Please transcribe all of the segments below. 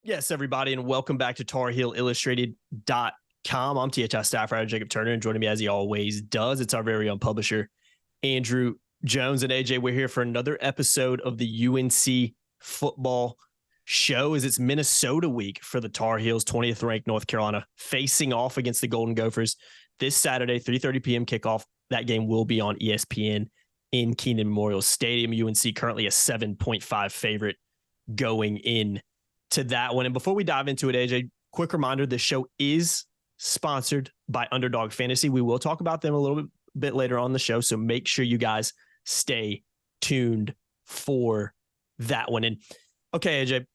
Yes, everybody, and welcome back to TarHeelIllustrated.com. I'm THI staff writer Jacob Turner, and joining me as he always does, it's our very own publisher, Andrew Jones. And AJ, we're here for another episode of the UNC football show as it's Minnesota week for the Tar Heels, 20th ranked North Carolina, facing off against the Golden Gophers this Saturday, 3:30 p.m. kickoff. That game will be on ESPN in Keenan Memorial Stadium. UNC currently a 7.5 favorite going in to that one. And before we dive into it, AJ, quick reminder, the show is sponsored by Underdog Fantasy. We will talk about them a little bit later on the show, so make sure you guys stay tuned for that one. And okay, AJ,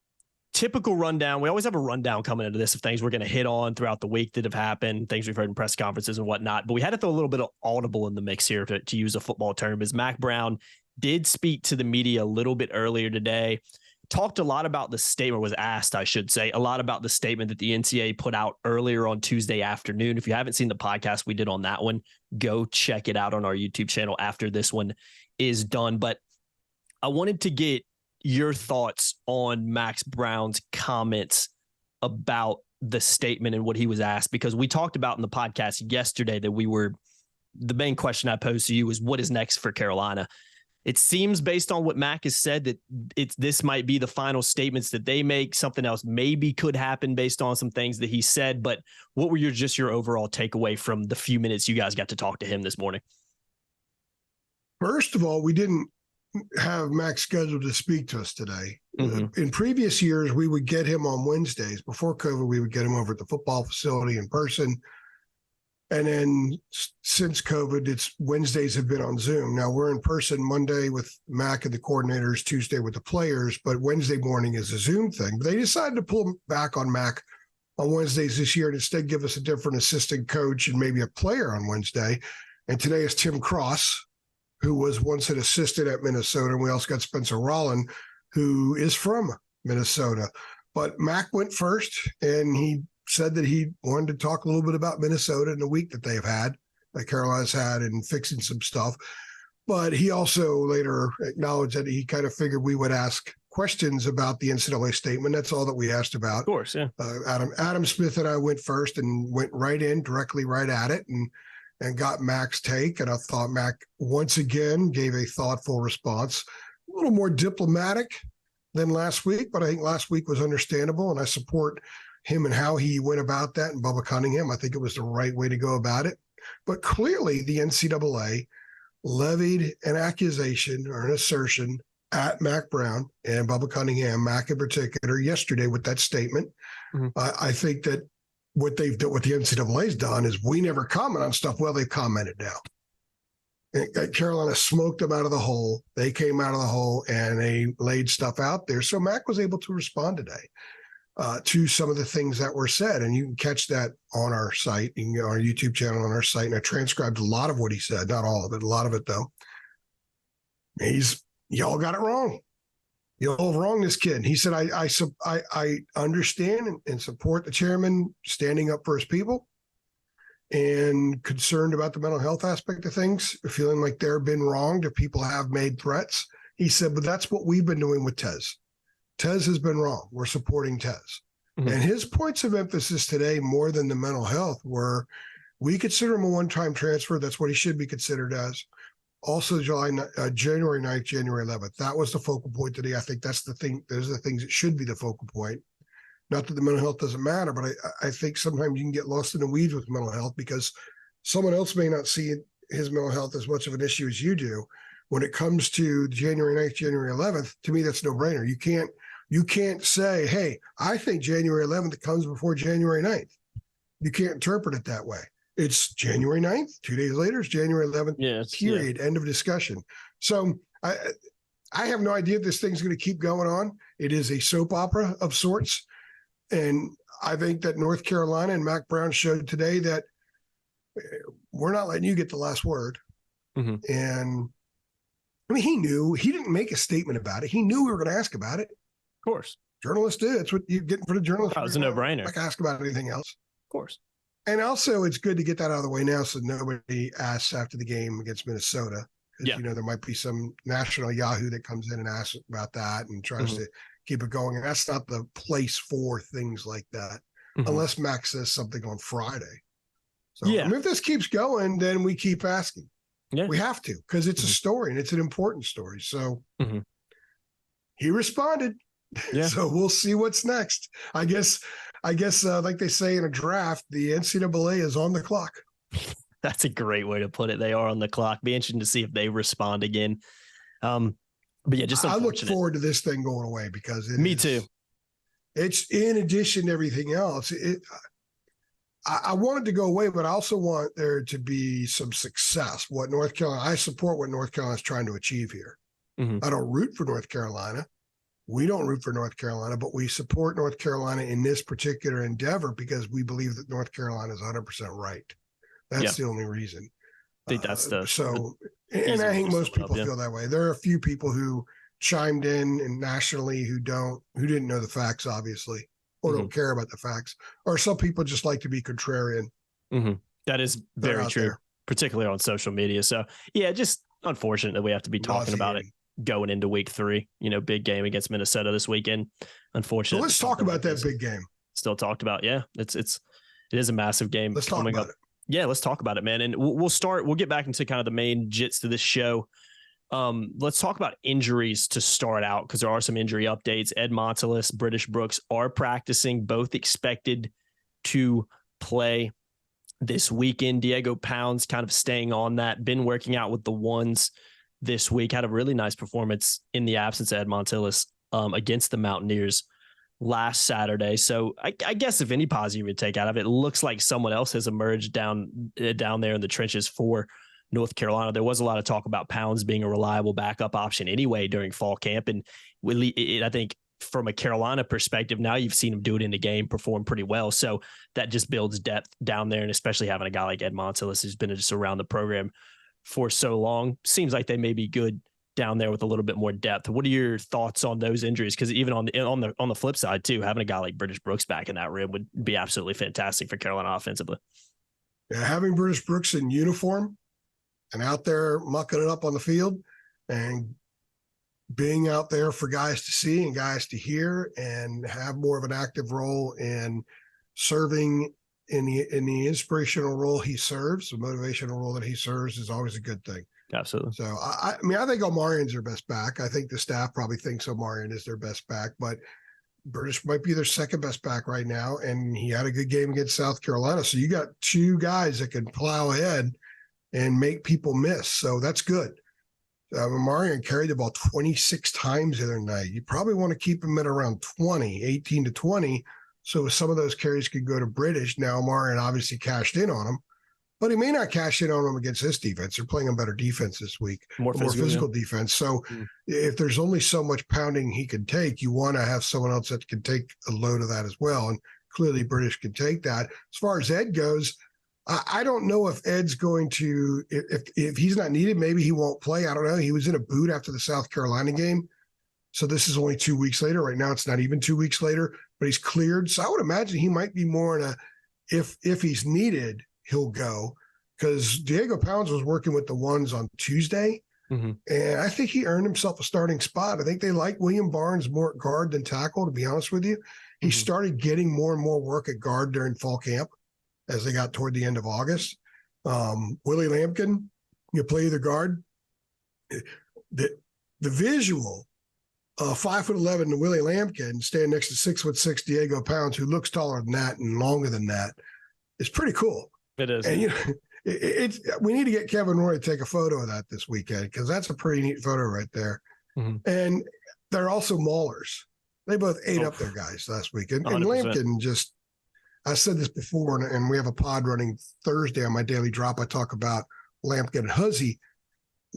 typical rundown. We always have a rundown coming into this of things we're going to hit on throughout the week that have happened, things we've heard in press conferences and whatnot. But we had to throw a little bit of audible in the mix here to use a football term, as Mack Brown did speak to the media a little bit earlier today. Talked a lot about the statement, was asked, I should say, a lot about the statement that the NCAA put out earlier on Tuesday afternoon. If you haven't seen the podcast we did on that one, go check it out on our YouTube channel after this one is done. But I wanted to get your thoughts on Mack Brown's comments about the statement and what he was asked, because we talked about in the podcast yesterday that the main question I posed to you was, what is next for Carolina? It seems, based on what Mack has said, that this might be the final statements that they make. Something else maybe could happen based on some things that he said. But what were your overall takeaway from the few minutes you guys got to talk to him this morning? First of all, we didn't have Mack scheduled to speak to us today. Mm-hmm. In previous years, we would get him on Wednesdays. Before COVID, we would get him over at the football facility in person. And then since COVID, it's Wednesdays have been on Zoom. Now we're in person Monday with Mack and the coordinators, Tuesday with the players, but Wednesday morning is a Zoom thing. But they decided to pull back on Mack on Wednesdays this year and instead give us a different assistant coach and maybe a player on Wednesday. And today is Tim Cross, who was once an assistant at Minnesota. And we also got Spencer Rolland, who is from Minnesota. But Mack went first, and he said that he wanted to talk a little bit about Minnesota and the week that they've had, that Carolina's had, and fixing some stuff. But he also later acknowledged that he kind of figured we would ask questions about the NCAA statement. That's all that we asked about. Of course, yeah. Adam Smith and I went first and went directly right at it and got Mack's take. And I thought Mack once again gave a thoughtful response, a little more diplomatic than last week, but I think last week was understandable, and I support him and how he went about that, and Bubba Cunningham. I think it was the right way to go about it. But clearly the NCAA levied an accusation or an assertion at Mack Brown and Bubba Cunningham, Mack in particular, yesterday with that statement. Mm-hmm. I think that what the NCAA's done is we never comment on stuff. Well, they've commented now. And Carolina smoked them out of the hole. They came out of the hole and they laid stuff out there. So Mack was able to respond today to some of the things that were said. And you can catch that on our site, you can go on our YouTube channel on our site. And I transcribed a lot of what he said, not all of it, a lot of it though. Y'all got it wrong. Y'all wrong this kid. He said, I understand and support the chairman standing up for his people and concerned about the mental health aspect of things, feeling like they've been wronged if people have made threats. He said, but that's what we've been doing with Tez. Tez has been wrong. We're supporting Tez. Mm-hmm. And his points of emphasis today, more than the mental health, were we consider him a one-time transfer. That's what he should be considered as. Also, January 9th, January 11th. That was the focal point today. I think that's the thing. Those are the things that should be the focal point. Not that the mental health doesn't matter, but I think sometimes you can get lost in the weeds with mental health because someone else may not see his mental health as much of an issue as you do. When it comes to January 9th, January 11th, to me, that's no brainer. You can't say, hey, I think January 11th comes before January 9th. You can't interpret it that way. It's January 9th. 2 days later, it's January 11th, period, end of discussion. So I have no idea if this thing's going to keep going on. It is a soap opera of sorts. And I think that North Carolina and Mack Brown showed today that we're not letting you get the last word. Mm-hmm. And I mean, he didn't make a statement about it. He knew we were going to ask about it. Of course. Journalists do. It's what you get for the journalists. That was a no-brainer. Like ask about anything else. Of course. And also, it's good to get that out of the way now so nobody asks after the game against Minnesota. Because, there might be some national Yahoo that comes in and asks about that and tries to keep it going. And that's not the place for things like that, unless Max says something on Friday. So, Yeah. I mean, if this keeps going, then we keep asking. Yeah. We have to, because it's a story and it's an important story. So he responded. Yeah. So we'll see what's next. I guess, like they say in a draft, the NCAA is on the clock. That's a great way to put it. They are on the clock. Be interesting to see if they respond again. But yeah, just I look forward to this thing going away because me too. It's in addition to everything else. I want it to go away, but I also want there to be some success. I support what North Carolina is trying to achieve here. I don't root for North Carolina. We don't root for North Carolina, but we support North Carolina in this particular endeavor because we believe that North Carolina is 100% right. That's the only reason. I think that's and I think most people feel that way. There are a few people who chimed in and nationally who didn't know the facts, obviously, or don't care about the facts, or some people just like to be contrarian. That is very true, particularly on social media. So yeah, just unfortunate that we have to be talking about it going into week 3, big game against Minnesota this weekend. Unfortunately. So let's talk about that big game. Still talked about. Yeah. It is a massive game. Let's talk about it. Yeah, let's talk about it, man. And we'll get back into kind of the main jits to this show. Let's talk about injuries to start out, because there are some injury updates. Ed Montelis, British Brooks are practicing, both expected to play this weekend. Diego Pounds kind of staying on that, been working out with the ones this week, had a really nice performance in the absence of Ed Montelis against the Mountaineers last Saturday. So I guess if any positive you take out of it, looks like someone else has emerged down there in the trenches for North Carolina. There was a lot of talk about Pounds being a reliable backup option anyway during fall camp. And I think from a Carolina perspective, now you've seen him do it in the game, perform pretty well. So that just builds depth down there. And especially having a guy like Ed Montelis, who's been just around the program for so long, seems like they may be good down there with a little bit more depth. What are your thoughts on those injuries? Because even on the flip side too, having a guy like British Brooks back in that rim would be absolutely fantastic for Carolina offensively. Yeah, having British Brooks in uniform and out there mucking it up on the field and being out there for guys to see and guys to hear and have more of an active role in serving in the inspirational role he serves, the motivational role that he serves, is always a good thing. Absolutely. So, I think Omarion's their best back. I think the staff probably thinks Omarion is their best back, but British might be their second best back right now, and he had a good game against South Carolina. So you got two guys that can plow ahead and make people miss. So that's good. Omarion carried the ball 26 times the other night. You probably want to keep him at around 18 to 20, so some of those carries could go to British. Now, Omarion obviously cashed in on him, but he may not cash in on them against this defense. They're playing a better defense this week, more physical defense. So if there's only so much pounding he can take, you want to have someone else that can take a load of that as well. And clearly British can take that. As far as Ed goes, I don't know if Ed's going to, if he's not needed, maybe he won't play. I don't know. He was in a boot after the South Carolina game. So this is only 2 weeks later. Right now, it's not even 2 weeks later, but he's cleared. So I would imagine he might be more in a, if he's needed, he'll go, because Diego Pounds was working with the ones on Tuesday. And I think he earned himself a starting spot. I think they like William Barnes more at guard than tackle, to be honest with you. He started getting more and more work at guard during fall camp as they got toward the end of August. Willie Lampkin, you play the guard. The visual of 5'11" to Willie Lampkin stand next to 6'6" Diego Pounds, who looks taller than that and longer than that, is pretty cool. It is. And we need to get Kevin Roy to take a photo of that this weekend, because that's a pretty neat photo right there. And they're also maulers. They both ate up their guys last weekend. And 100%. Lampkin I said this before, and we have a pod running Thursday on my daily drop. I talk about Lampkin and Huzzy.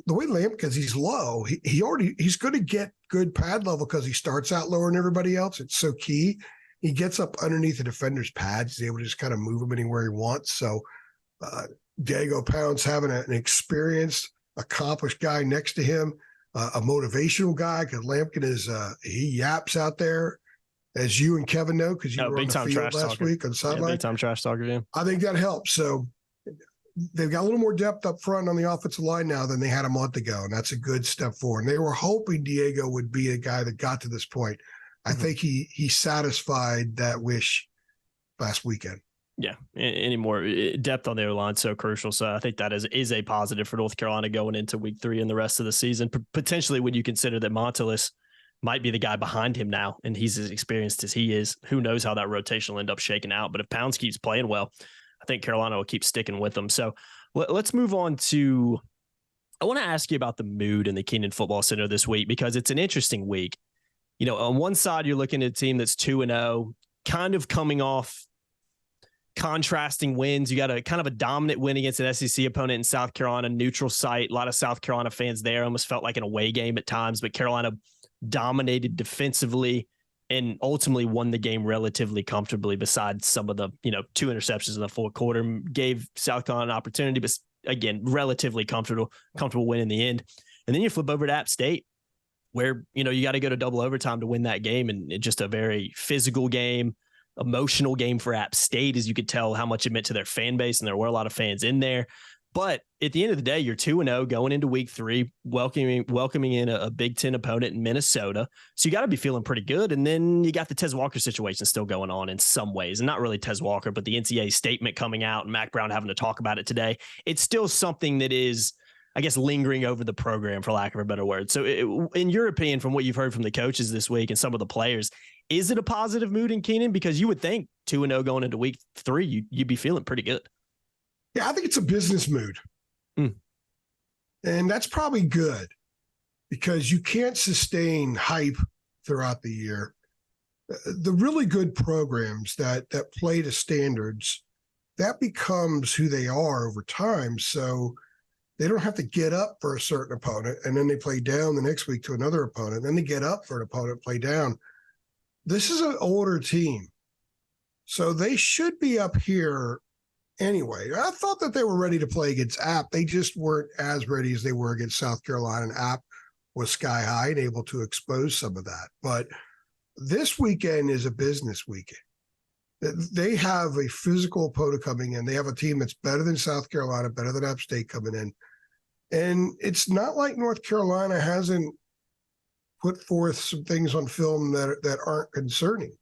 The way Lampkin, he's low, he's going to get good pad level because he starts out lower than everybody else. It's so key. He gets up underneath the defender's pads. He's able to just kind of move him anywhere he wants. So Diego Pounds having an experienced, accomplished guy next to him, a motivational guy, because Lampkin is he yaps out there, as you and Kevin know, because you were on the field last week on the sideline. Big time trash talker, yeah. I think that helps. So they've got a little more depth up front on the offensive line now than they had a month ago, and that's a good step forward. And they were hoping Diego would be a guy that got to this point. I think he satisfied that wish last weekend. Yeah, any more depth on their line so crucial. So I think that is a positive for North Carolina going into week 3 and the rest of the season. Potentially, when you consider that Montelis might be the guy behind him now, and he's as experienced as he is, who knows how that rotation will end up shaking out. But if Pounds keeps playing well, I think Carolina will keep sticking with them. So let's move on to. I want to ask you about the mood in the Keenan Football Center this week, because it's an interesting week. You know, on one side, you're looking at a team that's 2-0, kind of coming off contrasting wins. You got a kind of a dominant win against an SEC opponent in South Carolina, neutral site. A lot of South Carolina fans there. Almost felt like an away game at times, but Carolina dominated defensively and ultimately won the game relatively comfortably, besides some of the, 2 interceptions in the fourth quarter. Gave South Carolina an opportunity, but again, relatively comfortable win in the end. And then you flip over to App State, where, you got to go to double overtime to win that game. And it's just a very physical game, emotional game for App State, as you could tell how much it meant to their fan base. And there were a lot of fans in there. But at the end of the day, you're 2-0 going into week 3, welcoming in a Big Ten opponent in Minnesota. So you got to be feeling pretty good. And then you got the Tez Walker situation still going on in some ways. And not really Tez Walker, but the NCAA statement coming out and Mack Brown having to talk about it today. It's still something that is, I guess, lingering over the program, for lack of a better word. So in your opinion, from what you've heard from the coaches this week and some of the players, is it a positive mood in Keenan? Because you would think 2-0 going into week 3, you'd be feeling pretty good. Yeah, I think it's a business mood. And that's probably good, because you can't sustain hype throughout the year. The really good programs that play to standards, that becomes who they are over time. So they don't have to get up for a certain opponent and then they play down the next week to another opponent. Then they get up for an opponent, play down. This is an older team, so they should be up here anyway. I thought that they were ready to play against App. They just weren't as ready as they were against South Carolina, and App was sky high and able to expose some of that. But this weekend is a business weekend. They have a physical opponent coming in. They have a team that's better than South Carolina, better than App State coming in. And it's not like North Carolina hasn't put forth some things on film that aren't concerning.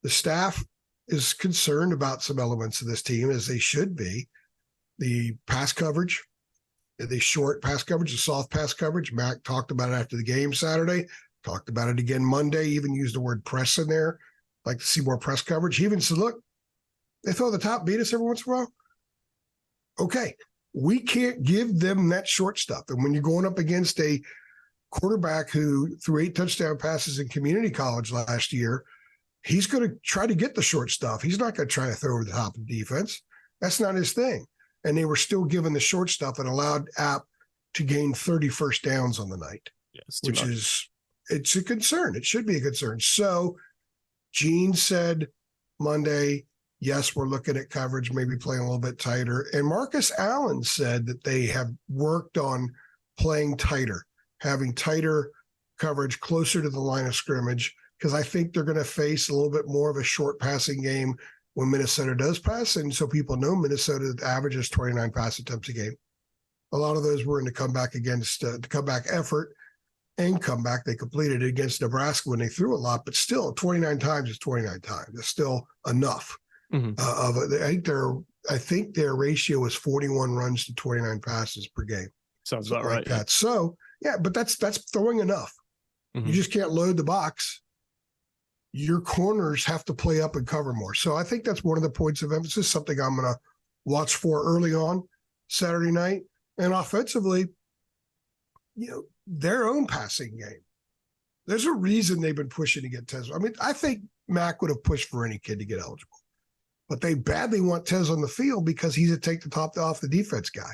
The staff is concerned about some elements of this team, as they should be. The pass coverage, the short pass coverage, the soft pass coverage. Mack talked about it after the game Saturday, talked about it again Monday, even used the word press in there. Like to see more press coverage. He even said, look, they throw the top, beat us every once in a while. Okay, we can't give them that short stuff. And when you're going up against a quarterback who threw 8 touchdown passes in community college last year, he's going to try to get the short stuff. He's not going to try to throw over the top of the defense. That's not his thing. And they were still given the short stuff and allowed App to gain 30 first downs on the night, it's a concern. It should be a concern. So Gene said Monday, yes, we're looking at coverage, maybe playing a little bit tighter. And Marcus Allen said that they have worked on playing tighter, having tighter coverage closer to the line of scrimmage, because I think they're going to face a little bit more of a short passing game when Minnesota does pass. And so people know Minnesota averages 29 pass attempts a game. A lot of those were in the comeback effort and comeback. They completed it against Nebraska when they threw a lot, but still 29 times is 29 times. It's still enough. I think their ratio is 41 runs to 29 passes per game. Sounds about right. That. So yeah, but that's throwing enough. You just can't load the box. Your corners have to play up and cover more. So I think that's one of the points of emphasis, something I'm going to watch for early on Saturday night. And offensively, their own passing game. There's a reason they've been pushing to get Tez. I mean, I think Mack would have pushed for any kid to get eligible, but they badly want Tez on the field because he's a take the top off the defense guy.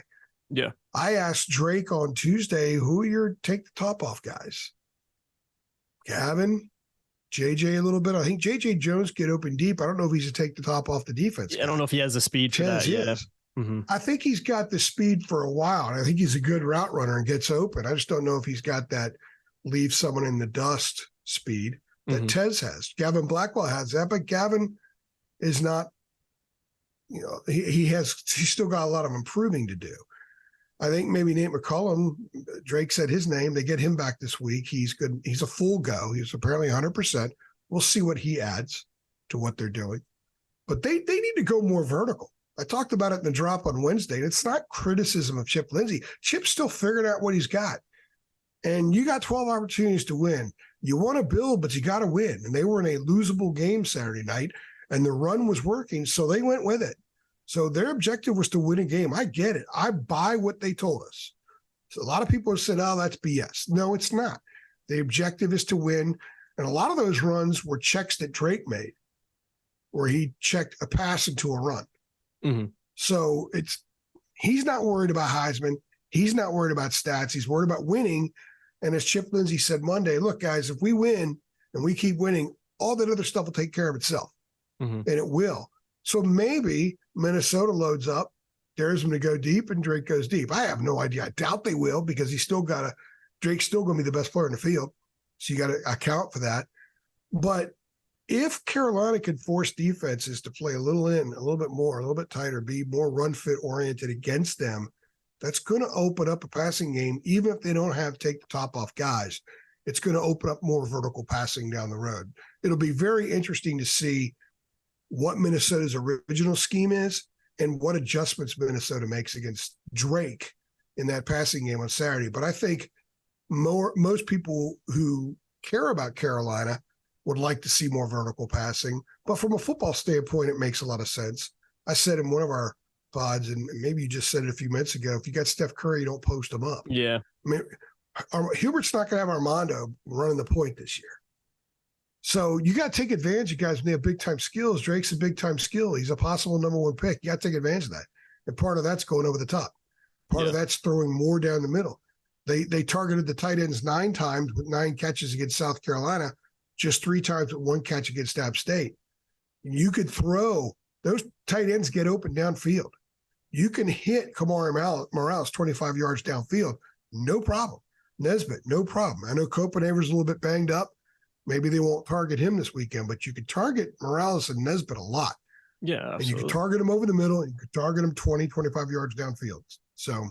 Yeah. I asked Drake on Tuesday, who are your take the top off guys? Gavin, JJ a little bit. I think JJ Jones get open deep. I don't know if he's a take the top off the defense guy. I don't know if he has the speed for that yet. I think he's got the speed for a while, and I think he's a good route runner and gets open. I just don't know if he's got that leave someone in the dust speed that Tez has. Gavin Blackwell has that, but Gavin is not, he's still got a lot of improving to do. I think maybe Nate McCullum, Drake said his name. They get him back this week. He's good. He's a full go. He's apparently 100%. We'll see what he adds to what they're doing. But they need to go more vertical. I talked about it in the drop on Wednesday. And it's not criticism of Chip Lindsey. Chip's still figuring out what he's got. And you got 12 opportunities to win. You want to build, but you got to win. And they were in a losable game Saturday night, and the run was working, so they went with it. So their objective was to win a game. I get it. I buy what they told us. So a lot of people have said, oh, that's BS. No, it's not. The objective is to win. And a lot of those runs were checks that Drake made, where he checked a pass into a run. Mm-hmm. So he's not worried about Heisman. He's not worried about stats. He's worried about winning. And as Chip Lindsey said Monday, look, guys, if we win and we keep winning, all that other stuff will take care of itself. Mm-hmm. And it will. So maybe Minnesota loads up, dares him to go deep, and Drake goes deep. I have no idea. I doubt they will, because Drake's still going to be the best player in the field. So you got to account for that. But if Carolina can force defenses to play a little bit more, a little bit tighter, be more run fit oriented against them, that's going to open up a passing game. Even if they don't have to take the top off guys, it's going to open up more vertical passing down the road. It'll be very interesting to see what Minnesota's original scheme is and what adjustments Minnesota makes against Drake in that passing game on Saturday. But I think most people who care about Carolina would like to see more vertical passing. But from a football standpoint, it makes a lot of sense. I said in one of our pods, and maybe you just said it a few minutes ago, if you got Steph Curry, you don't post him up. Yeah. I mean, Hubert's not going to have Armando running the point this year. So you got to take advantage of guys when they have big-time skills. Drake's a big-time skill. He's a possible number one pick. You got to take advantage of that. And part of that's going over the top. Part of that's throwing more down the middle. They targeted the tight ends 9 times with 9 catches against South Carolina, just 3 times with 1 catch against App State. You could throw – those tight ends get open downfield. You can hit Kamari Morales 25 yards downfield, no problem. Nesbitt, no problem. I know Copenhaver's a little bit banged up. Maybe they won't target him this weekend, but you could target Morales and Nesbitt a lot. Yeah, absolutely. And you could target him over the middle, and you could target him 20, 25 yards downfield. So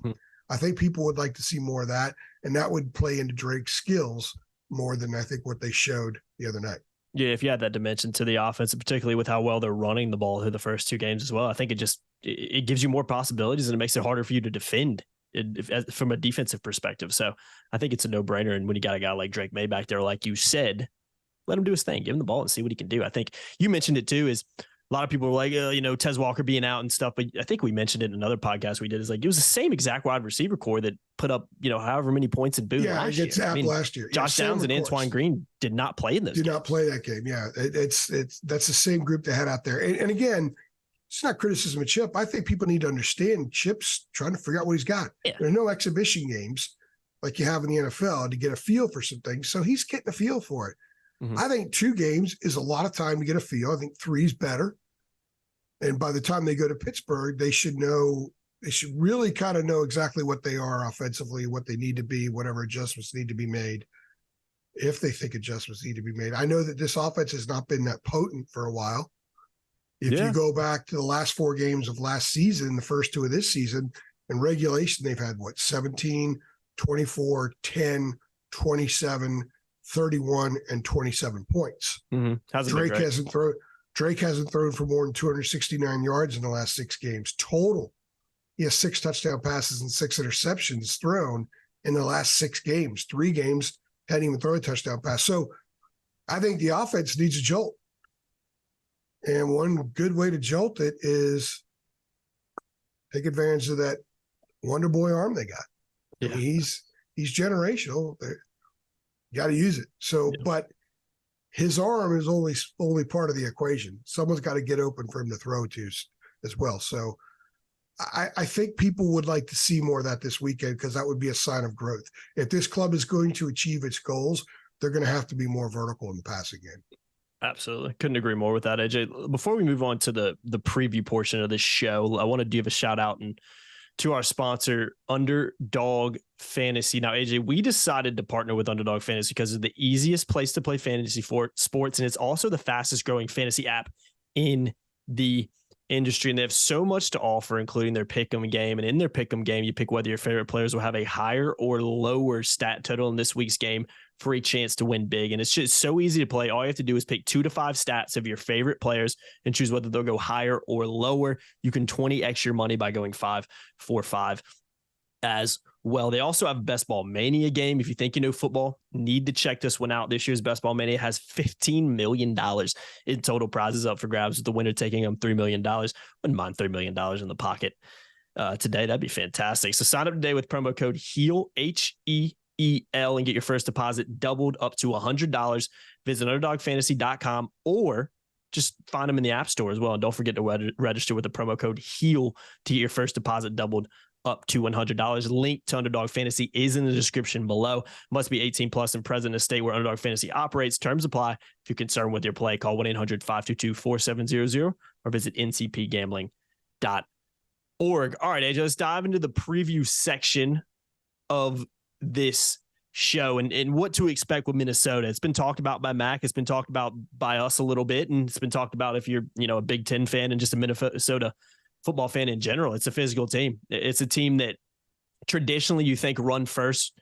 I think people would like to see more of that, and that would play into Drake's skills more than I think what they showed the other night. Yeah, if you add that dimension to the offense, particularly with how well they're running the ball through the first 2 games as well, I think it gives you more possibilities, and it makes it harder for you to defend from a defensive perspective. So I think it's a no-brainer. And when you got a guy like Drake May back there, like you said, let him do his thing, give him the ball and see what he can do. I think you mentioned it too, is a lot of people were like, Tez Walker being out and stuff. But I think we mentioned it in another podcast we did, is like, it was the same exact wide receiver core that put up, however many points in Boone last year. Last year. Josh Downs and Antoine Green did not play in this. Did not play that game. Yeah. That's the same group they had out there. And again, it's not criticism of Chip. I think people need to understand Chip's trying to figure out what he's got. Yeah. There are no exhibition games like you have in the NFL to get a feel for some things. So he's getting a feel for it. Mm-hmm. I think 2 games is a lot of time to get a feel. I think 3 is better. And by the time they go to Pittsburgh, they should really kind of know exactly what they are offensively, what they need to be, whatever adjustments need to be made, if they think adjustments need to be made. I know that this offense has not been that potent for a while. If you go back to the last 4 games of last season, the first 2 of this season, in regulation, they've had 17, 24, 10, 27, 31, and 27 points. Mm-hmm. Drake hasn't thrown for more than 269 yards in the last 6 games total. He has 6 touchdown passes and 6 interceptions thrown in the last 6 games. 3 games hadn't even thrown a touchdown pass. So I think the offense needs a jolt. And one good way to jolt it is take advantage of that Wonder Boy arm they got. Yeah. I mean, he's generational. You got to use it. So, but his arm is only part of the equation. Someone's got to get open for him to throw to as well. So I think people would like to see more of that this weekend, because that would be a sign of growth. If this club is going to achieve its goals, they're going to have to be more vertical in the passing game. Absolutely. Couldn't agree more with that, AJ. Before we move on to the preview portion of this show, I want to give a shout out to our sponsor, Underdog Fantasy. Now, AJ, we decided to partner with Underdog Fantasy because it's the easiest place to play fantasy sports, and it's also the fastest growing fantasy app in the industry, and they have so much to offer, including their pick'em game. And in their pick'em game, you pick whether your favorite players will have a higher or lower stat total in this week's game for a chance to win big. And it's just so easy to play. All you have to do is pick 2 to 5 stats of your favorite players and choose whether they'll go higher or lower. You can 20x your money by going 5-4-5 as well. They also have a Best Ball Mania game. If you think you know football, need to check this one out. This year's Best Ball Mania has $15 million in total prizes up for grabs, with the winner taking home $3 million. Wouldn't mind $3 million in the pocket today. That'd be fantastic. So sign up today with promo code HEAL, HEEL, and get your first deposit doubled up to $100. Visit UnderdogFantasy.com or just find them in the App Store as well. And don't forget to register with the promo code HEAL to get your first deposit doubled up to $100. Link to Underdog Fantasy is in the description below. Must be 18 plus and present in a state where Underdog Fantasy operates. Terms apply. If you're concerned with your play, call 1-800-522-4700 or visit ncpgambling.org. All right, AJ, let's dive into the preview section of this show and what to expect with Minnesota. It's been talked about by Mack. It's been talked about by us a little bit, and it's been talked about if you're, a Big Ten fan and just a Minnesota football fan in general. It's a physical team. It's a team that traditionally you think run first,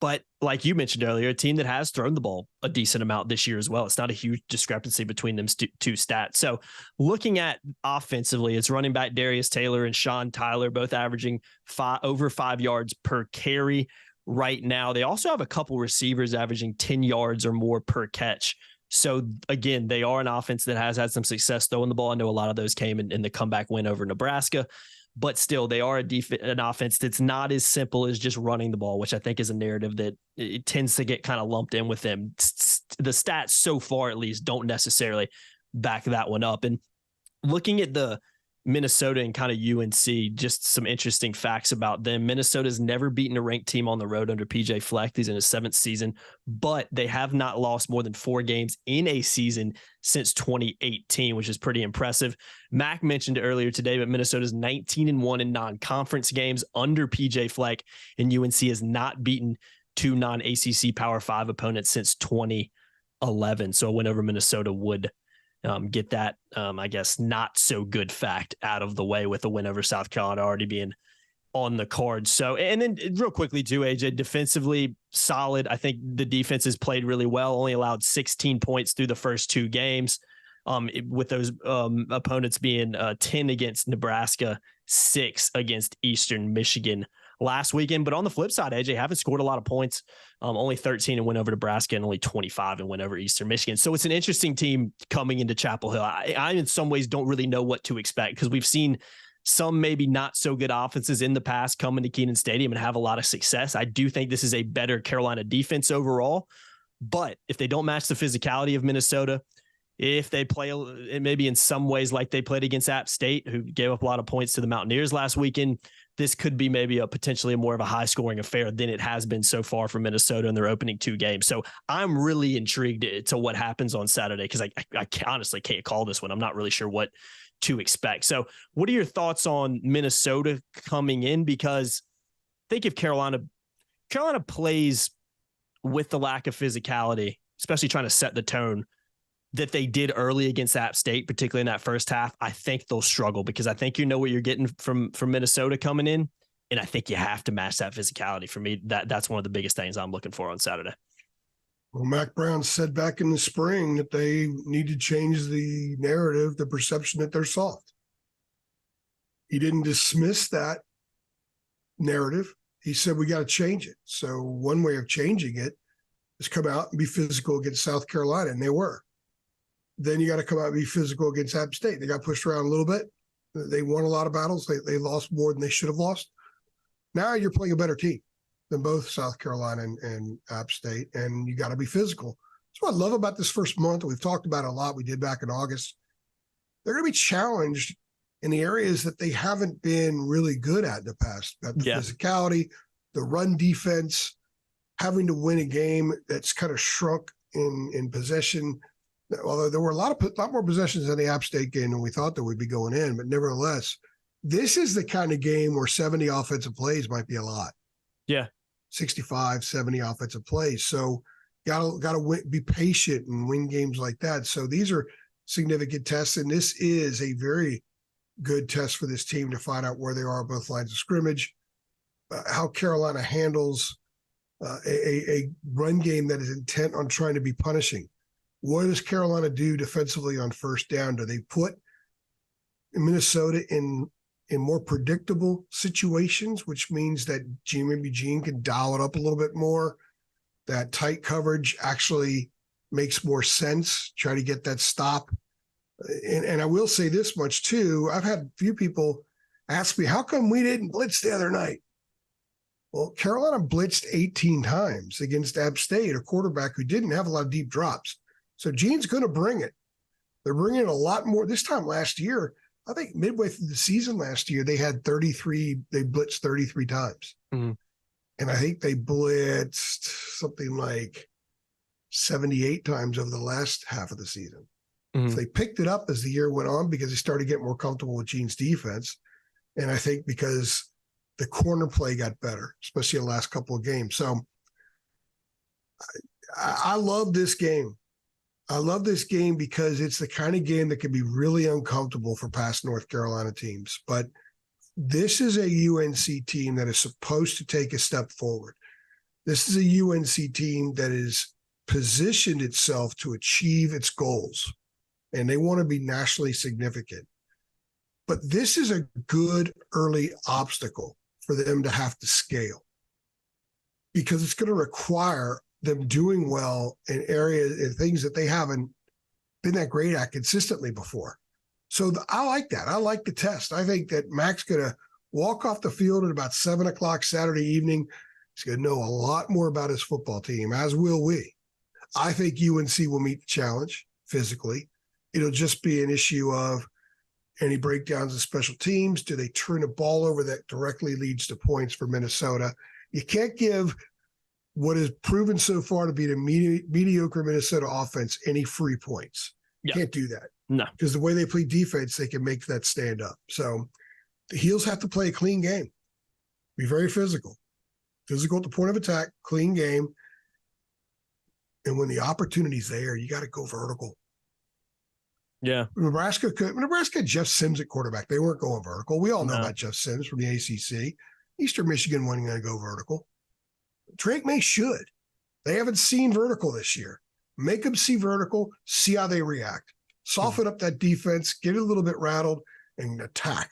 but like you mentioned earlier, a team that has thrown the ball a decent amount this year as well. It's not a huge discrepancy between them two stats. So looking at offensively, it's running back Darius Taylor and Sean Tyler, both averaging over 5 yards per carry right now. They also have a couple receivers averaging 10 yards or more per catch. So again, they are an offense that has had some success throwing the ball. I know a lot of those came in the comeback win over Nebraska, but still they are an offense that's not as simple as just running the ball, which I think is a narrative that it tends to get kind of lumped in with them. The stats so far, at least, don't necessarily back that one up. And looking at the Minnesota and kind of UNC, just some interesting facts about them. Minnesota's never beaten a ranked team on the road under PJ Fleck. He's in his 7th season, but they have not lost more than 4 games in a season since 2018, which is pretty impressive. Mack mentioned earlier today, but Minnesota's 19-1 in non-conference games under PJ Fleck, and UNC has not beaten 2 non-ACC Power 5 opponents since 2011. So a win over Minnesota would get that, I guess, not so good fact out of the way, with a win over South Carolina already being on the card. So, and then real quickly too, AJ, defensively solid. I think the defense has played really well, only allowed 16 points through the first 2 games, with those opponents being 10 against Nebraska, 6 against Eastern Michigan last weekend. But on the flip side, AJ, haven't scored a lot of points, only 13 and win over Nebraska, and only 25 and win over Eastern Michigan. So it's an interesting team coming into Chapel Hill. I in some ways don't really know what to expect, because we've seen some maybe not so good offenses in the past come into Kenan Stadium and have a lot of success. I do think this is a better Carolina defense overall, but if they don't match the physicality of Minnesota, if they play maybe in some ways like they played against App State, who gave up a lot of points to the Mountaineers last weekend, this could be maybe potentially more of a high-scoring affair than it has been so far for Minnesota in their opening 2 games. So I'm really intrigued to what happens on Saturday, because I honestly can't call this one. I'm not really sure what to expect. So what are your thoughts on Minnesota coming in? Because I think if Carolina plays with the lack of physicality, especially trying to set the tone that they did early against App State, particularly in that first half, I think they'll struggle, because I think you know what you're getting from Minnesota coming in, and I think you have to match that physicality. For me, that's one of the biggest things I'm looking for on Saturday. Well, Mack Brown said back in the spring that they need to change the narrative, the perception that they're soft. He didn't dismiss that narrative. He said, we got to change it. So one way of changing it is come out and be physical against South Carolina, and they were. Then you got to come out and be physical against App State. They got pushed around a little bit. They won a lot of battles. They lost more than they should have lost. Now you're playing a better team than both South Carolina and App State, and you got to be physical. That's what I love about this first month. We've talked about it a lot. We did back in August. They're going to be challenged in the areas that they haven't been really good at in the past. The physicality, the run defense, having to win a game that's kind of shrunk in possession. Although there were a lot more possessions in the App State game than we thought there would be going in, but nevertheless, this is the kind of game where 70 offensive plays might be a lot. Yeah. 65, 70 offensive plays. So gotta be patient and win games like that. So these are significant tests, and this is a very good test for this team to find out where they are on both lines of scrimmage, how Carolina handles a run game that is intent on trying to be punishing. What does Carolina do defensively on first down? Do they put Minnesota in more predictable situations, which means that maybe Gene can dial it up a little bit more? That tight coverage actually makes more sense. Try to get that stop. And I will say this much too. I've had a few people ask me, how come we didn't blitz the other night? Well, Carolina blitzed 18 times against App State, a quarterback who didn't have a lot of deep drops. So Gene's going to bring it. They're bringing it a lot more. This time last year, I think midway through the season last year, they blitzed 33 times. Mm-hmm. And I think they blitzed something like 78 times over the last half of the season. Mm-hmm. So they picked it up as the year went on because they started getting more comfortable with Gene's defense. And I think because the corner play got better, especially in the last couple of games. So I love this game. I love this game because it's the kind of game that can be really uncomfortable for past North Carolina teams. But this is a UNC team that is supposed to take a step forward. This is a UNC team that is positioned itself to achieve its goals, and they want to be nationally significant. But this is a good early obstacle for them to have to scale, because it's going to require them doing well in areas and things that they haven't been that great at consistently before. So I like that. I like the test. I think that Mack's going to walk off the field at about 7:00 Saturday evening. He's going to know a lot more about his football team, as will we. I think UNC will meet the challenge physically. It'll just be an issue of any breakdowns in special teams. Do they turn the ball over that directly leads to points for Minnesota? You can't give what is proven so far to be the mediocre Minnesota offense any free points. You can't do that. No. Because the way they play defense, they can make that stand up. So the Heels have to play a clean game, be very physical. Physical at the point of attack, clean game. And when the opportunity's there, you got to go vertical. Yeah. Nebraska had Jeff Sims at quarterback. They weren't going vertical. We all know about Jeff Sims from the ACC. Eastern Michigan wasn't going to go vertical. Drake May should. They haven't seen vertical this year. Make them see vertical, see how they react. Soften up that defense, get it a little bit rattled, and attack.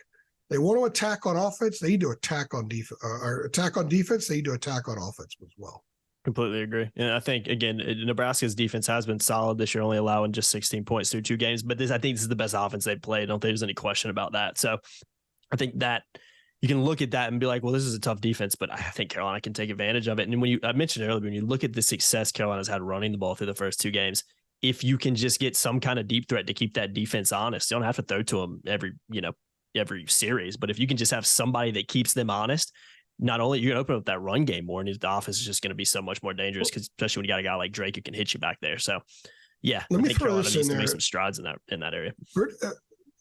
They want to attack on offense. They need to attack on defense. Attack on defense. They need to attack on offense as well. Completely agree. And I think, again, Nebraska's defense has been solid this year, only allowing just 16 points through 2 games. But I think this is the best offense they've played. I don't think there's any question about that. So I think that you can look at that and be like, well, this is a tough defense, but I think Carolina can take advantage of it. And I mentioned earlier, when you look at the success Carolina's had running the ball through the first 2 games, if you can just get some kind of deep threat to keep that defense honest, you don't have to throw to them every series, but if you can just have somebody that keeps them honest, not only you're going to open up that run game more, and the offense is just going to be so much more dangerous, because especially when you got a guy like Drake who can hit you back there. So, yeah, I think Carolina needs to make some strides in that area.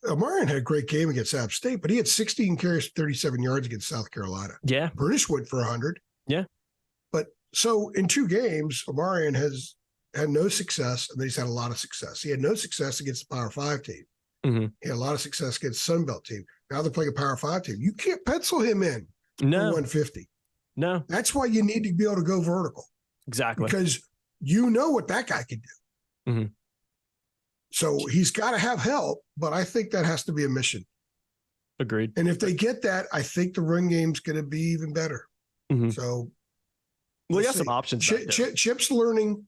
Amarian had a great game against App State, but he had 16 carries, 37 yards against South Carolina. Yeah. British went for 100. Yeah. But so in 2 games, Amarian has had no success, and then he's had a lot of success. He had no success against the Power 5 team. Mm-hmm. He had a lot of success against the Sun Belt team. Now they're playing a Power 5 team. You can't pencil him in for 150. No. That's why you need to be able to go vertical. Exactly. Because you know what that guy can do. Mm-hmm. So he's got to have help, but I think that has to be a mission. Agreed. And if they get that, I think the run game's going to be even better. Mm-hmm. So we got some options. Chip's learning,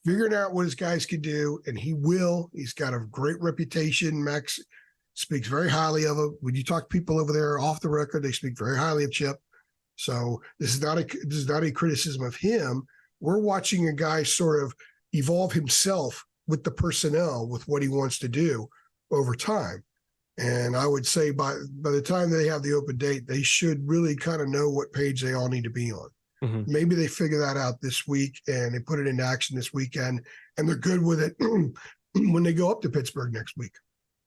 figuring out what his guys can do, and he will. He's got a great reputation. Max speaks very highly of him. When you talk to people over there off the record, they speak very highly of Chip. So this is not a criticism of him. We're watching a guy sort of evolve himself with the personnel, with what he wants to do over time. And I would say by the time they have the open date, they should really kind of know what page they all need to be on. Mm-hmm. Maybe they figure that out this week and they put it into action this weekend, and they're good with it when they go up to Pittsburgh next week.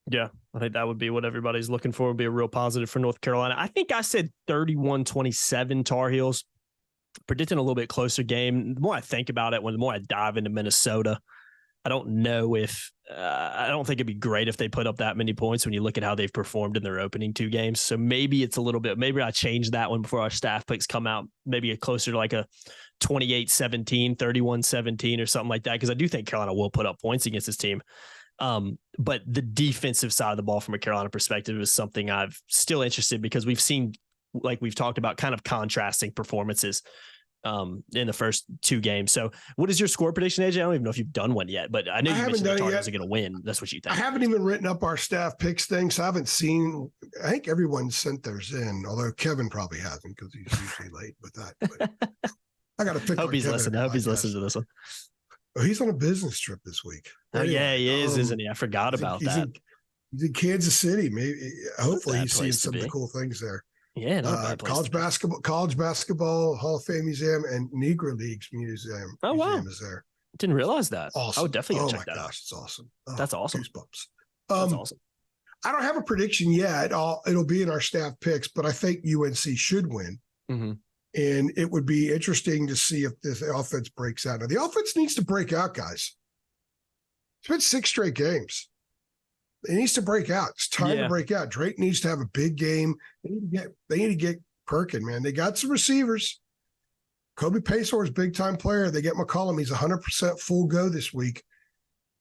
Yeah, I think that would be what everybody's looking for. Would be a real positive for North Carolina. I think I said 31-27 Tar Heels, predicting a little bit closer game. The more I think about it, the more I dive into Minnesota, I don't know if I don't think it'd be great if they put up that many points when you look at how they've performed in their opening 2 games. So maybe it's a little bit, maybe I change that one before our staff picks come out, maybe closer to like a 28-17, 31-17 or something like that. Because I do think Carolina will put up points against this team. But the defensive side of the ball from a Carolina perspective is something I've still interested because we've seen, like we've talked about, kind of contrasting performances in the first 2 games. So what is your score prediction, AJ? I don't even know if you've done one yet, but I know you mentioned the Cardinals are going to win. That's what you think. I haven't even written up our staff picks thing, so I haven't seen. I think everyone sent theirs in, although Kevin probably hasn't because he's usually late with that. But I got to pick. Hope he's listening. I hope he's listening to this one. Oh, he's on a business trip this week. Oh, anyway, yeah, he is, isn't he? I forgot about that. He's in Kansas City. Maybe, hopefully, he's seeing some of the cool things there. Yeah, college basketball Hall of Fame Museum and Negro Leagues Museum. Oh, wow. Is there. Didn't realize that. Awesome. I would definitely go check that out. Oh, my gosh, it's awesome. Oh, that's awesome. Goosebumps. That's awesome. I don't have a prediction yet. It'll be in our staff picks, but I think UNC should win. Mm-hmm. And it would be interesting to see if this offense breaks out. Now, the offense needs to break out, guys. It's been 6 straight games. It needs to break out. It's time to break out. Drake needs to have a big game. They need to get Perkin, man. They got some receivers. Kobe Paysour is a big-time player. They get McCollum. He's 100% full go this week.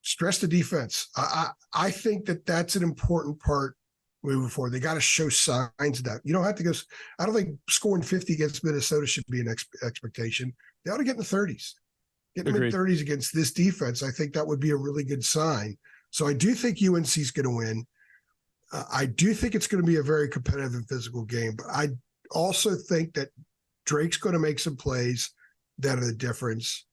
Stress the defense. I think that's an important part moving forward. They got to show signs of that. You don't have to go. I don't think scoring 50 against Minnesota should be an expectation. They ought to get in the 30s. Get them in the 30s against this defense. I think that would be a really good sign. So I do think UNC is going to win. I do think it's going to be a very competitive and physical game. But I also think that Drake's going to make some plays that are the difference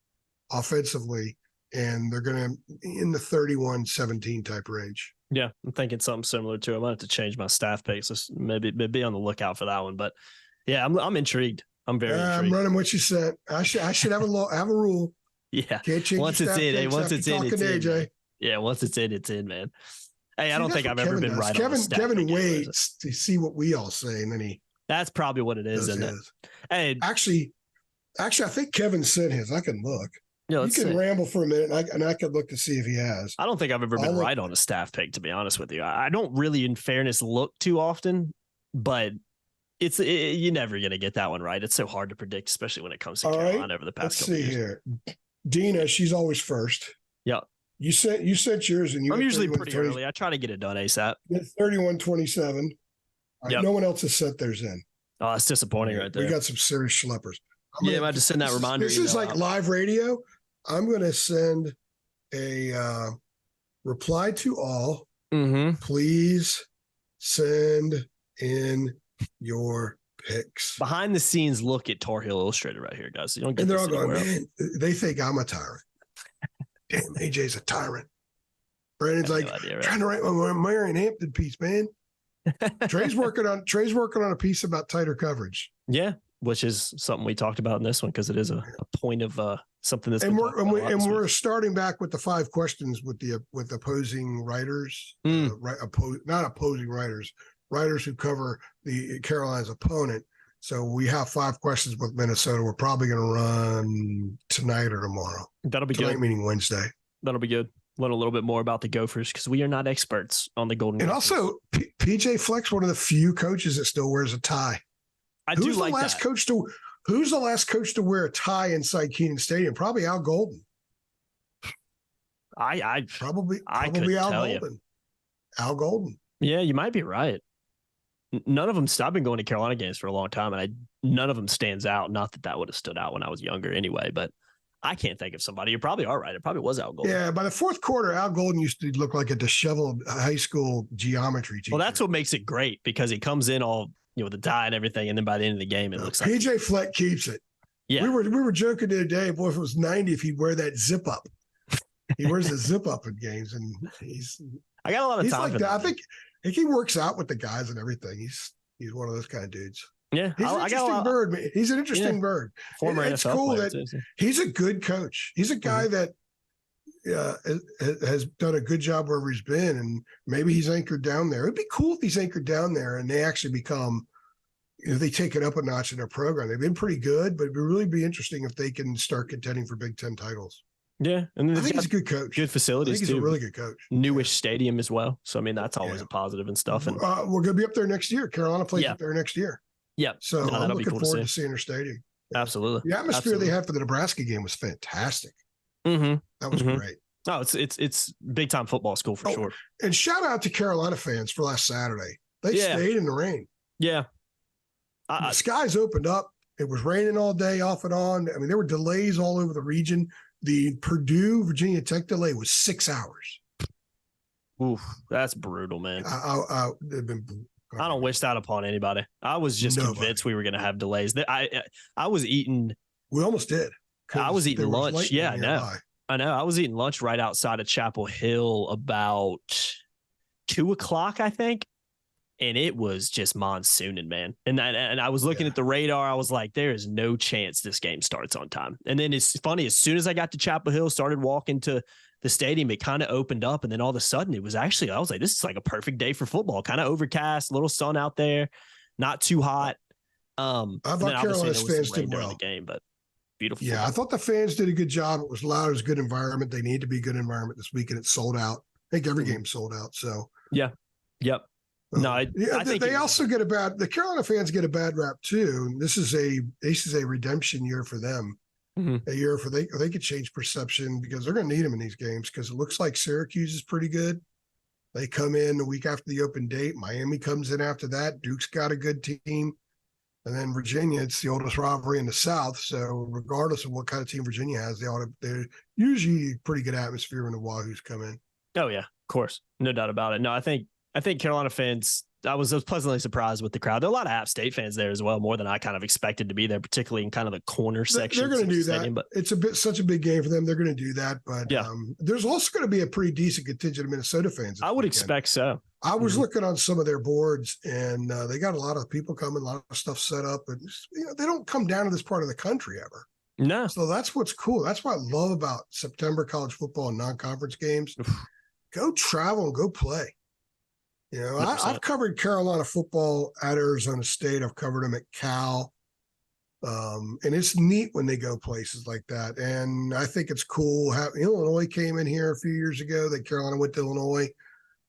offensively, and they're going to in the 31-17 type range. Yeah, I'm thinking something similar too. I might have to change my staff picks. So maybe be on the lookout for that one. But yeah, I'm intrigued. I'm very intrigued. I'm running what you said. I should have a rule. Yeah. Can't change once it's in, once it's in, it's in. AJ. Yeah, once it's in, man. Hey, I don't think I've ever been right. Kevin waits to see what we all say, and then he. That's probably what it is, isn't it? Hey, actually, I think Kevin sent his. I can look. Yeah, you can ramble for a minute, and I could look to see if he has. I don't think I've ever been right on a staff pick, to be honest with you. I don't really, in fairness, look too often, but you're never going to get that one right. It's so hard to predict, especially when it comes to Carolina over the past couple years. Let's see here. Dina, she's always first. Yeah. You sent yours, and I'm usually pretty early. I try to get it done ASAP. 31-27. Right, no one else has sent theirs in. Oh, that's disappointing right there. We got some serious schleppers. I might have to send that reminder. This is like live radio. I'm going to send a reply to all. Mm-hmm. Please send in your picks. Behind the scenes look at Tar Heel Illustrated right here, guys. You don't get and they're all going, man, they think I'm a tyrant. Damn, AJ's a tyrant. Brandon's like, trying to write my Marion Hampton piece, man. Trey's working on a piece about tighter coverage. Yeah, which is something we talked about in this one because it is a point of something that's. And we're starting back with the 5 questions with opposing writers, not opposing writers who cover the Carolina's opponent. So we have 5 questions with Minnesota. We're probably going to run tonight or tomorrow. That'll be good. Meaning Wednesday. That'll be good. Learn a little bit more about the Gophers because we are not experts on the Golden. And Gophers. Also, PJ Fleck's one of the few coaches that still wears a tie. Who's the last coach to wear a tie inside Kenan Stadium? Probably Al Golden. Probably Al Golden. Al Golden. Yeah, you might be right. None of them. I've been going to Carolina games for a long time, and none of them stands out. Not that would have stood out when I was younger, anyway. But I can't think of somebody. You probably are right. It probably was Al Golden. Yeah, by the 4th quarter, Al Golden used to look like a disheveled high school geometry teacher. Well, that's what makes it great because he comes in all with the tie and everything, and then by the end of the game, it looks like PJ Fleck keeps it. Yeah, we were joking the other day. Boy, if it was 90, if he'd wear that zip up. He wears the zip up in games, and I got a lot of time. Like that. I think he works out with the guys and everything. He's one of those kind of dudes. Yeah, he's an interesting bird. Man. He's an interesting bird. Former it's NFL cool player that he's a good coach. He's a guy that has done a good job wherever he's been, and maybe he's anchored down there. It'd be cool if he's anchored down there and they actually become, they take it up a notch in their program. They've been pretty good, but it'd really be interesting if they can start contending for Big Ten titles. Yeah, and I they've think got he's a good coach. good I facilities think he's too. a really good coach. Newish stadium as well. So, I mean, that's always a positive and stuff. And we're going to be up there next year. Carolina plays up there next year. Yeah. So no, I'm that'll be looking cool forward to to seeing their stadium. Yeah. Absolutely. The atmosphere they had for the Nebraska game was fantastic. Mm-hmm. That was great. Oh, it's big time football school for sure. And shout out to Carolina fans for last Saturday. They stayed in the rain. Yeah. The skies opened up. It was raining all day, off and on. I mean, there were delays all over the region. The Purdue Virginia Tech delay was 6 hours. Oof, that's brutal, man. I don't wish that upon anybody. I was just convinced we were going to have delays. I was eating. We almost did. I was eating lunch. Yeah, I know. I was eating lunch right outside of Chapel Hill about 2:00, I think. And it was just monsooning, man. And I was looking at the radar. I was like, there is no chance this game starts on time. And then it's funny. As soon as I got to Chapel Hill, started walking to the stadium, it kind of opened up. And then all of a sudden it was actually, I was like, this is like a perfect day for football. Kind of overcast, little sun out there, not too hot. I thought Carolina's fans did well. The game, but beautiful. Yeah, football. I thought the fans did a good job. It was loud. It was a good environment. They need to be a good environment this weekend. It sold out. I think every game sold out. So yeah. Yep. No, I think they also get the Carolina fans get a bad rap too. This is a redemption year for them. Mm-hmm. A year for they could change perception because they're going to need them in these games because it looks like Syracuse is pretty good. They come in the week after the open date. Miami comes in after that. Duke's got a good team. And then Virginia, it's the oldest rivalry in the South. So regardless of what kind of team Virginia has, they're usually pretty good atmosphere when the Wahoos come in. Oh yeah, of course. No doubt about it. No, I think Carolina fans, I was pleasantly surprised with the crowd. There are a lot of App State fans there as well, more than I kind of expected to be there, particularly in kind of the corner section. They're going to do that. But it's such a big game for them. They're going to do that. But there's also going to be a pretty decent contingent of Minnesota fans. I would expect so. I was looking on some of their boards, and they got a lot of people coming, a lot of stuff set up. And they don't come down to this part of the country ever. No. So that's what's cool. That's what I love about September college football and non-conference games. Go travel and go play. I've covered Carolina football at Arizona State. I've covered them at Cal. And it's neat when they go places like that. And I think it's cool. Illinois came in here a few years ago. Carolina went to Illinois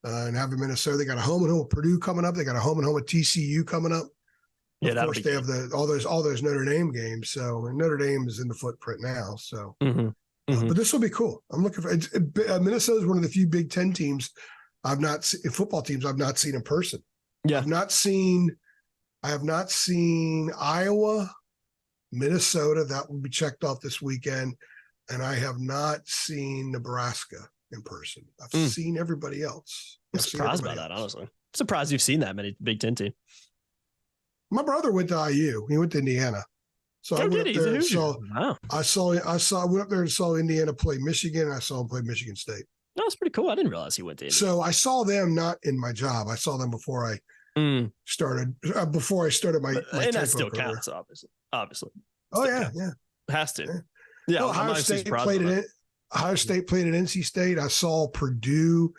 and having Minnesota. They got a home and home with Purdue coming up. They got a home and home with TCU coming up. Of course, they have all those Notre Dame games. So Notre Dame is in the footprint now. So, but this will be cool. I'm looking for Minnesota is one of the few Big Ten teams football teams I've not seen in person. Yeah, I have not seen Iowa, Minnesota. That will be checked off this weekend, and I have not seen Nebraska in person. I've seen everybody else. I'm surprised by that, honestly. I'm surprised you've seen that many Big Ten teams. My brother went to IU. He went to Indiana. So I went up there and I went up there and saw Indiana play Michigan, and I saw him play Michigan State. No, that's pretty cool. I didn't realize he went to Indiana. So I saw them not in my job. I saw them before I started my and that still career. Counts, obviously. Oh yeah. It has to. Yeah. Ohio State played at NC State. I saw Purdue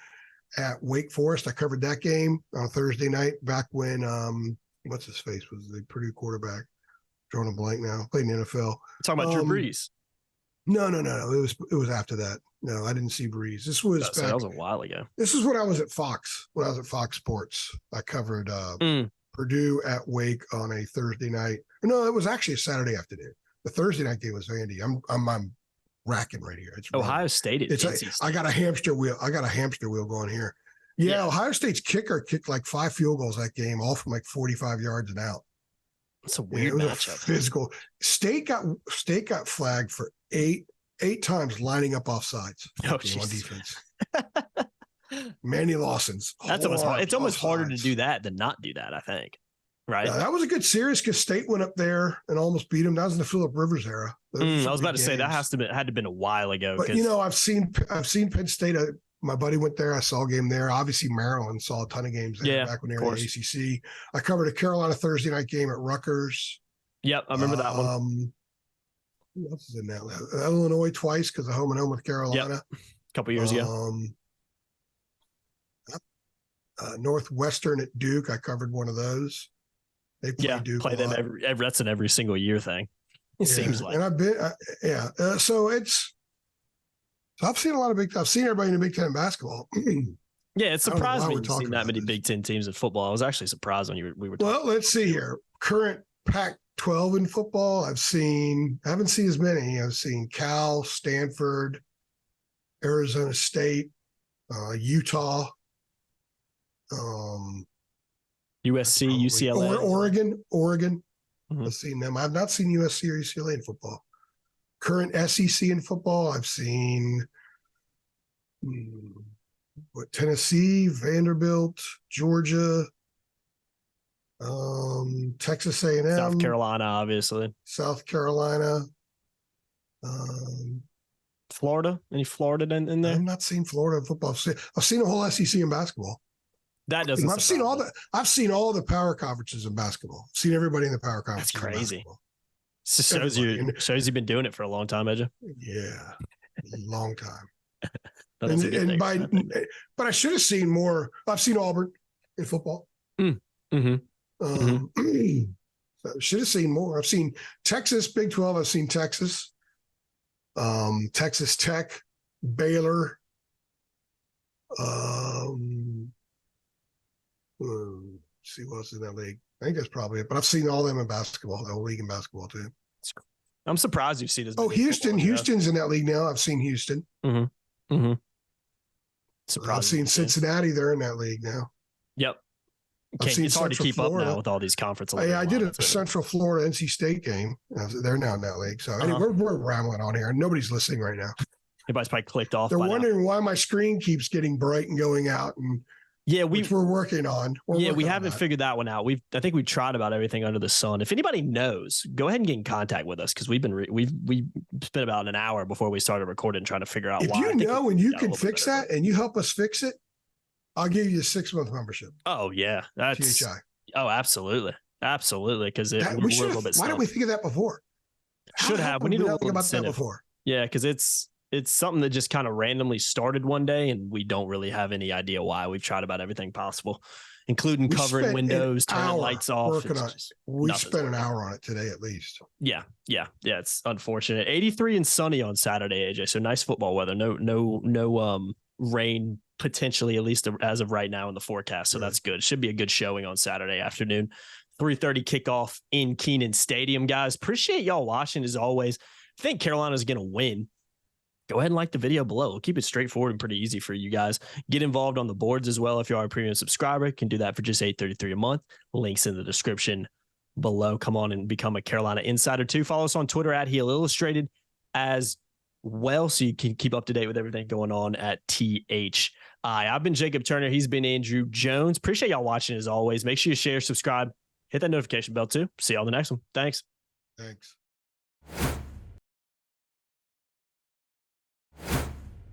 at Wake Forest. I covered that game on Thursday night back when what's his face was the Purdue quarterback. Drawing a blank now. Played in the NFL. Talking about Drew Brees. No. It was after that. No, I didn't see Breeze. This was that was a while ago. This is when I was at Fox. When I was at Fox Sports, I covered Purdue at Wake on a Thursday night. No, it was actually a Saturday afternoon. The Thursday night game was Vandy. I'm racking right here. It's Ohio State. I got a hamster wheel. Going here. Yeah, Ohio State's kicker kicked like 5 field goals that game, all from like 45 yards and out. It's a weird matchup. Physical. State got flagged for eight times lining up offsides on defense. Manny Lawson's. It's almost harder to do that than not do that, I think. Right. That was a good series because State went up there and almost beat them. That was in the Phillip Rivers era. I was about to say that had to have been a while ago. But I've seen Penn State. My buddy went there. I saw a game there. Obviously, Maryland saw a ton of games there back when they were in the ACC. I covered a Carolina Thursday night game at Rutgers. Yep, I remember that one. Who else is in that? Illinois twice because of home and home with Carolina. Yep. A couple years ago. Northwestern at Duke. I covered one of those. They play Duke. Play them that's an every single year thing. It seems like. And I've been, so it's. So I've seen everybody in the Big Ten basketball. Yeah, it surprised me we're you've talking seen that about many this. Big Ten teams in football. I was actually surprised when we were talking. Well, let's see here. Current Pac-12 in football, I haven't seen as many. I've seen Cal, Stanford, Arizona State, Utah, USC, UCLA, Oregon. Mhm. I've seen them. I've not seen USC or UCLA in football. Current SEC in football, I've seen Tennessee, Vanderbilt, Georgia, Texas A&M, South Carolina, obviously. South Carolina. Florida? Any Florida in there? I've not seen Florida in football. I've seen the whole SEC in basketball. That doesn't. I've seen all the power conferences in basketball. I've seen everybody in the power conferences. That's crazy. In basketball. Shows you've been doing it for a long time, Edge. Yeah, long time. But I should have seen more. I've seen Auburn in football. Mm-hmm. Should have seen more. I've seen Texas, Big 12. I've seen Texas, Texas Tech, Baylor. See what's in that league. I think that's probably it. But I've seen all of them in basketball, the whole league in basketball too. I'm surprised you've seen this. Oh, Houston. Houston's in that league now. I've seen Houston. Surprised. I've seen Cincinnati. They're in that league now. Yep. It's hard to keep Florida up now with all these conferences. I did a Central Florida NC State game. They're now in that league. So anyway, we're rambling on here. Nobody's listening right now. Everybody's probably clicked off. They're wondering why my screen keeps getting bright and going out. And which we're working on. We haven't figured that one out. I think we've tried about everything under the sun. If anybody knows, go ahead and get in contact with us because we spent about an hour before we started recording trying to figure out why. If you know and you can fix that and you help us fix it, I'll give you a 6-month membership. Oh yeah, that's THI. Oh, absolutely, because why didn't we think of that before? Should have. We need to think about that before. Yeah, because it's something that just kind of randomly started one day, and we don't really have any idea why. We've tried about everything possible, including covering windows, turning lights off. We spent an hour on it today, at least. Yeah. It's unfortunate. 83 and sunny on Saturday, AJ. So nice football weather. No rain potentially, at least as of right now in the forecast. So that's good. Should be a good showing on Saturday afternoon. 3:30 kickoff in Kenan Stadium, guys. Appreciate y'all watching as always. I think Carolina's going to win. Go ahead and like the video below. We'll keep it straightforward and pretty easy for you guys. Get involved on the boards as well. If you are a premium subscriber, you can do that for just $8.33 a month. Links in the description below. Come on and become a Carolina Insider too. Follow us on Twitter at Heel Illustrated as well, so you can keep up to date with everything going on at THI. I've been Jacob Turner. He's been Andrew Jones. Appreciate y'all watching as always. Make sure you share, subscribe, hit that notification bell too. See y'all in the next one. Thanks.